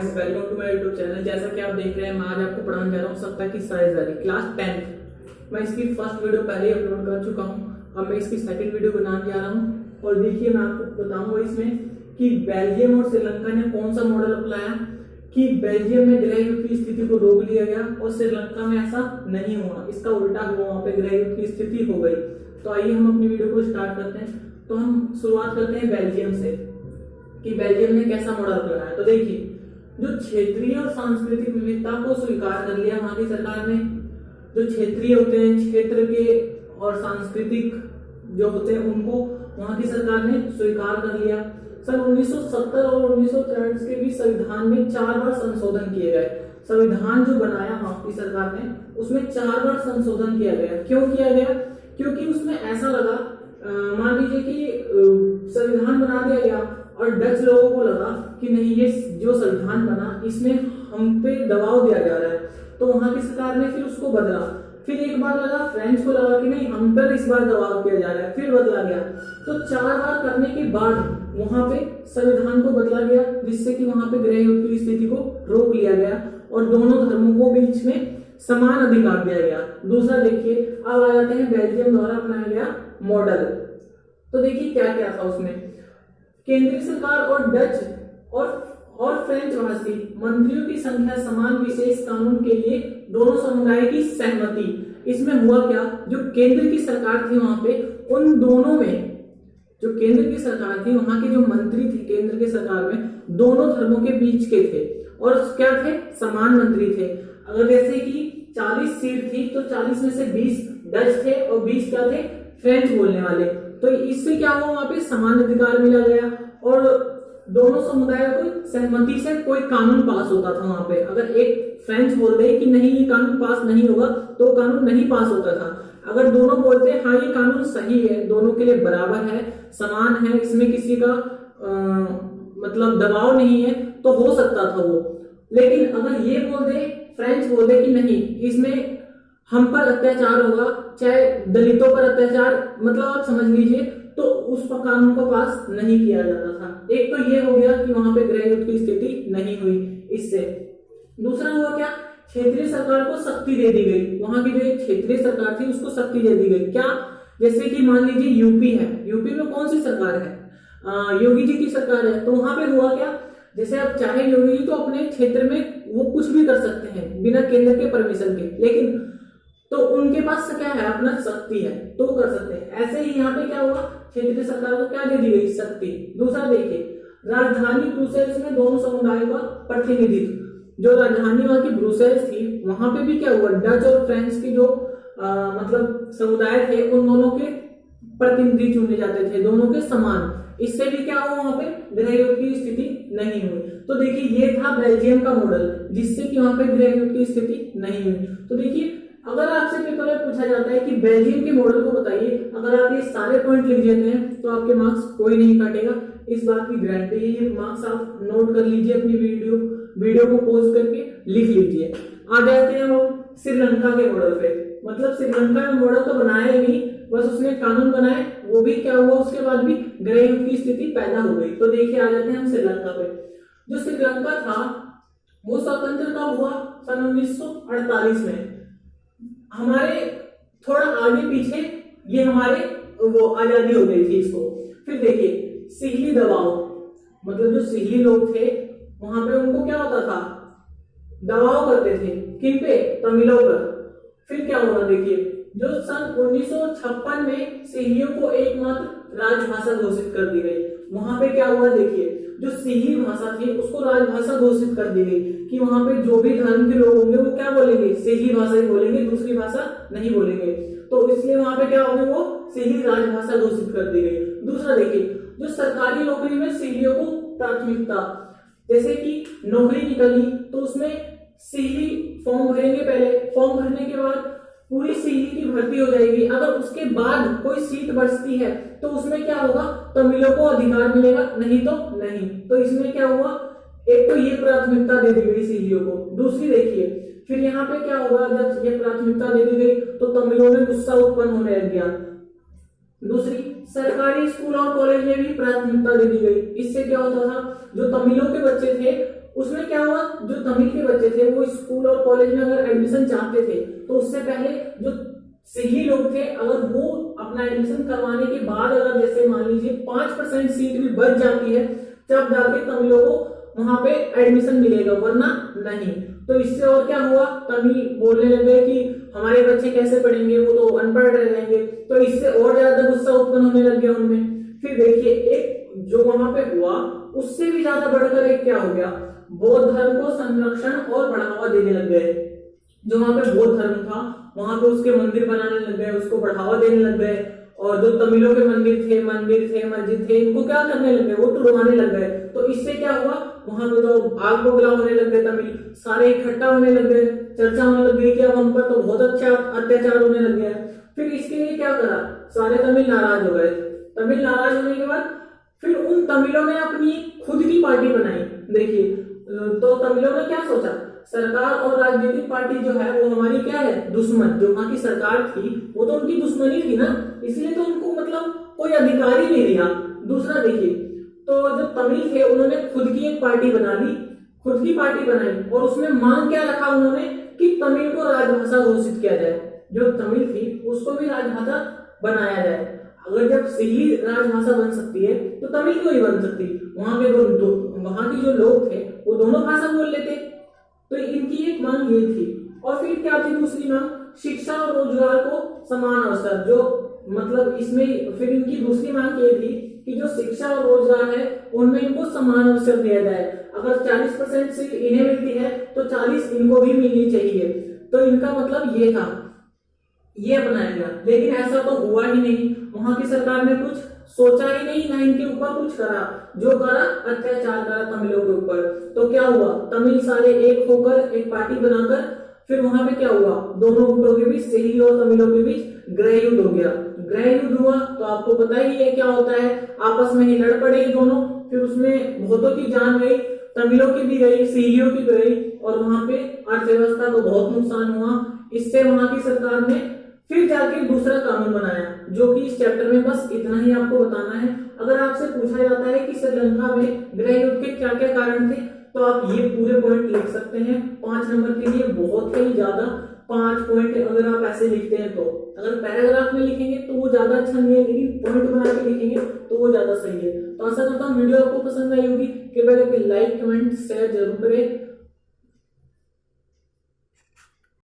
Guys, welcome to my YouTube channel. जैसा कि आप देख रहे हैं, मैं आज आपको पढ़ाने जा रहा हूँ सप्ताह की साझेदारी क्लास 10th। मैं इसकी फर्स्ट वीडियो पहले ही अपलोड कर चुका हूँ। अब मैं इसकी सेकंड वीडियो बनाने जा रहा हूँ। और देखिए, मैं आपको बताऊंगा इसमें कि बेल्जियम और श्रीलंका ने कौन सा मॉडल अपनाया कि बेल्जियम में गृह युद्ध की स्थिति को रोक लिया गया और श्रीलंका में ऐसा नहीं हुआ, इसका उल्टा हुआ, वहां पे गृह युद्ध की स्थिति हो गई। तो आइए हम अपनी वीडियो को स्टार्ट करते हैं। तो हम शुरुआत करते हैं बेल्जियम से कि बेल्जियम ने कैसा मॉडल अपनाया। तो देखिए, जो क्षेत्रीय और सांस्कृतिक विविधता को स्वीकार कर लिया वहां की सरकार ने। जो क्षेत्रीय होते हैं, क्षेत्र के और सांस्कृतिक जो होते हैं, उनको वहां की सरकार ने स्वीकार कर लिया। सन 1970 और 1963 के बीच संविधान में 4 बार संशोधन किए गए। संविधान जो बनाया वहां की सरकार ने, उसमें 4 बार संशोधन किया गया। क्यों किया गया? क्योंकि उसमें ऐसा लगा, मान लीजिए कि संविधान बना दिया गया और डच लोगों को लगा कि नहीं, ये जो संविधान बना इसमें हम पे दबाव दिया जा रहा है, तो वहां की सरकार ने फिर उसको बदला। फिर एक बार लगा, फ्रेंच को लगा कि नहीं, हम पर इस बार दबाव किया जा रहा है, फिर बदला गया। तो 4 बार करने के बाद वहां पे संविधान को बदला गया, जिससे कि वहां पे गृह युद्ध की स्थिति को रोक लिया गया और दोनों धर्मों को बीच में समान अधिकार दिया गया। दूसरा देखिए, अब आ जाते हैं बेल्जियम द्वारा अपनाया गया मॉडल। तो देखिए क्या क्या था उसमें। केंद्रीय सरकार और डच और फ्रेंच भाषी मंत्रियों की संख्या समान विशेष कानून के लिए दोनों समुदाय की सहमति। इसमें हुआ क्या, जो केंद्र की सरकार थी वहां पे, उन दोनों में जो केंद्र की सरकार थी, वहां के जो मंत्री थे केंद्र की सरकार में, दोनों धर्मों के बीच के थे और क्या थे, समान मंत्री थे। अगर जैसे कि 40 सीट थी तो 40 में से 20 डच थे और 20 क्या थे, फ्रेंच बोलने वाले। तो इससे क्या हुआ, वहां पे समान अधिकार मिला गया और दोनों समुदायों को सहमति से कोई कानून पास होता था वहां पे। अगर एक फ्रेंच बोल दे कि नहीं, ये कानून पास नहीं होगा, तो कानून नहीं पास होता था। अगर दोनों बोलते हाँ ये कानून सही है, दोनों के लिए बराबर है, समान है, इसमें किसी का मतलब दबाव नहीं है, तो हो सकता था वो। लेकिन अगर ये बोल दे, फ्रेंच बोल दे कि नहीं, इसमें हम पर अत्याचार होगा, चाहे दलितों पर अत्याचार, मतलब आप समझ लीजिए, तो उस पर कानून को पास नहीं किया जाता था। एक तो ये हो गया कि वहां पे गृह युद्ध की स्थिति नहीं हुई इससे। दूसरा हुआ क्या, क्षेत्रीय सरकार को शक्ति दे दी गई। वहां की जो एक क्षेत्रीय सरकार थी उसको शक्ति दे दी गई। क्या? जैसे कि मान लीजिए यूपी है, यूपी में कौन सी सरकार है, योगी जी की सरकार है। तो वहां पे हुआ क्या, जैसे अब चाहे योगी जी तो अपने क्षेत्र में वो कुछ भी कर सकते हैं बिना केंद्र के परमिशन के, लेकिन तो उनके पास क्या है, अपना शक्ति है, तो कर सकते हैं। ऐसे ही यहाँ पे क्या हुआ, क्षेत्रीय सरकार को क्या दे दी गई, शक्ति। दूसरा देखिए, राजधानी ब्रुसेल्स में दोनों समुदायों का प्रतिनिधित्व। जो राजधानी वहां की ब्रुसेल्स थी, वहां पे भी क्या हुआ, डच और फ्रेंच के जो मतलब समुदाय थे, उन दोनों के प्रतिनिधि चुने जाते थे, दोनों के समान। इससे भी क्या हुआ, वहां पे गृह युद्ध की स्थिति नहीं हुई। तो देखिए, ये था बेल्जियम का मॉडल, जिससे कि वहां पे गृह युद्ध की स्थिति नहीं हुई। तो देखिए, अगर आपसे पेपर में पूछा जाता है कि बेल्जियम के मॉडल को बताइए, अगर आप ये सारे पॉइंट लिख देते हैं तो आपके मार्क्स कोई नहीं काटेगा, इस बात की गारंटी है। ये मार्क्स आप नोट कर लीजिए, अपनी वीडियो को पॉज करके लिख लीजिए। आ जाते हैं वो श्रीलंका के मॉडल पे। मतलब श्रीलंका में मॉडल तो बनाया ही नहीं, बस उसने कानून बनाए, वो भी क्या हुआ, उसके बाद भी गृह युद्ध की स्थिति पैदा हो गई। तो देखिए, आ जाते हैं हम श्रीलंका पे। जो श्रीलंका था वो स्वतंत्र कब हुआ, सन 1948 में। हमारे थोड़ा आगे पीछे ये हमारे वो आजादी हो गई थी इसको। फिर देखिए, सिहली दबाव, मतलब जो सिहली लोग थे वहां पे, उनको क्या होता था, दबाव करते थे। किन पे? तमिलों पर। फिर क्या हुआ, देखिए, जो सन 1956 में सिहलियों को एकमात्र राजभाषा घोषित कर दी गई। वहां पे क्या हुआ, देखिए, जो सिहली भाषा थी उसको राजभाषा घोषित कर दी गई कि वहां पे जो भी धर्म के लोग होंगे वो क्या बोलेंगे, सिहली भाषा ही बोलेंगे, दूसरी भाषा नहीं बोलेंगे। तो इसलिए वहां पे क्या होगी, वो सिहली राजभाषा घोषित कर दी गई। दूसरा देखिए, जो सरकारी नौकरी में सिहलियों को प्राथमिकता, जैसे कि नौकरी निकली तो उसमें सिहली फॉर्म भरेंगे, पहले फॉर्म भरने के बाद पूरी सिहली की भर्ती हो जाएगी। अगर उसके बाद कोई सीट बचती है तो उसमें क्या होगा, तमिलों को अधिकार मिलेगा, नहीं तो नहीं। तो इसमें क्या हुआ, एक तो ये प्राथमिकता दे दी गई सिहलियों को। दूसरी देखिए, फिर यहाँ पे क्या होगा, जब ये प्राथमिकता दे दी गई तो तमिलों में गुस्सा उत्पन्न होने लग गया। दूसरी, सरकारी स्कूल और कॉलेज में भी प्राथमिकता दे दी गई। इससे क्या होता था, जो तमिलों के बच्चे थे उसमें क्या हुआ, जो तमिल के बच्चे थे वो स्कूल और कॉलेज में अगर एडमिशन चाहते थे तो उससे पहले जो सिंधी लोग थे, अगर वो अपना एडमिशन करवाने के बाद अगर जैसे मान लीजिए 5% सीट भी बच जाती है, तब जाके तमिलों को वहां पे एडमिशन मिलेगा, वरना नहीं। तो इससे और क्या हुआ, तमिल बोलने लगे कि हमारे बच्चे कैसे पढ़ेंगे, वो तो अनपढ़ रहेंगे। तो इससे और ज्यादा गुस्सा उत्पन्न होने लग गया उनमें। फिर देखिए एक जो वहां पे हुआ उससे भी ज्यादा बढ़कर एक क्या हो गया, बौद्ध धर्म को संरक्षण और बढ़ावा देने लग गए। जो वहां पे बौद्ध धर्म था वहां पे उसके मंदिर बनाने लग गए, उसको बढ़ावा देने लग गए। और जो तमिलों के मंदिर थे मस्जिद थे, इनको क्या करने लग गए, वो तुड़वाने लग गए। तो इससे क्या हुआ, वहां पे तो आग बबूला होने लग गए, तमिल सारे इकट्ठा होने लग गए, चर्चा होने लग गई कि अब हम पर तो बहुत अच्छा अत्याचार होने लग गया है। फिर इसके लिए क्या करा, सारे तमिल नाराज हो गए। तमिल नाराज होने के बाद फिर उन तमिलों ने अपनी खुद की पार्टी बनाई। देखिए तो तमिलों ने क्या सोचा, सरकार और राजनीतिक पार्टी जो है वो हमारी क्या है, दुश्मन। जो वहां की सरकार थी वो तो उनकी दुश्मनी थी ना, इसलिए तो उनको मतलब कोई अधिकार ही नहीं दिया। दूसरा देखिए, तो जो तमिल थे उन्होंने खुद की एक पार्टी बना ली, खुद की पार्टी बनाई, और उसमें मांग क्या रखा उन्होंने कि तमिल को राजभाषा घोषित किया जाए। जो तमिल थी उसको भी राजभाषा बनाया जाए। अगर जब सिंधी राजभाषा बन सकती है तो तमिल क्यों नहीं बन सकती। वहां के वहां के जो लोग थे वो दोनों भाषा बोल लेते। तो इनकी एक मांग ये थी। और फिर क्या थी दूसरी मांग, शिक्षा और रोजगार को समान अवसर। जो मतलब इसमें फिर इनकी दूसरी मांग ये थी कि जो शिक्षा और रोजगार है उनमें इनको समान अवसर दिया जाए। अगर 40% सीट इन्हें मिलती है तो 40 इनको भी मिलनी चाहिए। तो इनका मतलब ये था, ये अपनाया गया। लेकिन ऐसा तो हुआ ही नहीं, वहां की सरकार ने कुछ सोचा ही नहीं, ना इनके ऊपर कुछ करा। जो करा अत्याचार करा तमिलों के ऊपर। तो क्या हुआ, तमिल सारे एक होकर एक पार्टी बनाकर फिर वहां पे क्या हुआ, दोनों गुटों के बीच, सिंधी और तमिलों के बीच गृह युद्ध हो गया। गृह युद्ध हुआ तो आपको पता ही है क्या होता है, आपस में ही लड़ पड़े दोनों। फिर उसमें बहुतों की जान गई, तमिलों की भी गई, सिंधियों की गई, और वहां पे अर्थव्यवस्था को बहुत नुकसान हुआ। इससे वहां की सरकार ने फिर जाके दूसरा कानून बनाया, जो कि इस चैप्टर में बस इतना ही आपको बताना है। अगर आपसे पूछा जाता है कि श्रीलंका में गृह युद्ध के क्या क्या कारण थे, तो आप ये पूरे पॉइंट लिख सकते हैं। 5 नंबर के लिए बहुत ही ज्यादा 5 पॉइंट अगर आप ऐसे लिखते हैं। तो अगर पैराग्राफ में लिखेंगे तो वो ज्यादा अच्छा नहीं है, लेकिन पॉइंट बना के लिखेंगे तो वो ज्यादा सही है। तो आशा करता हूँ वीडियो आपको पसंद आई होगी। कृपया करके लाइक कमेंट शेयर जरूर करें।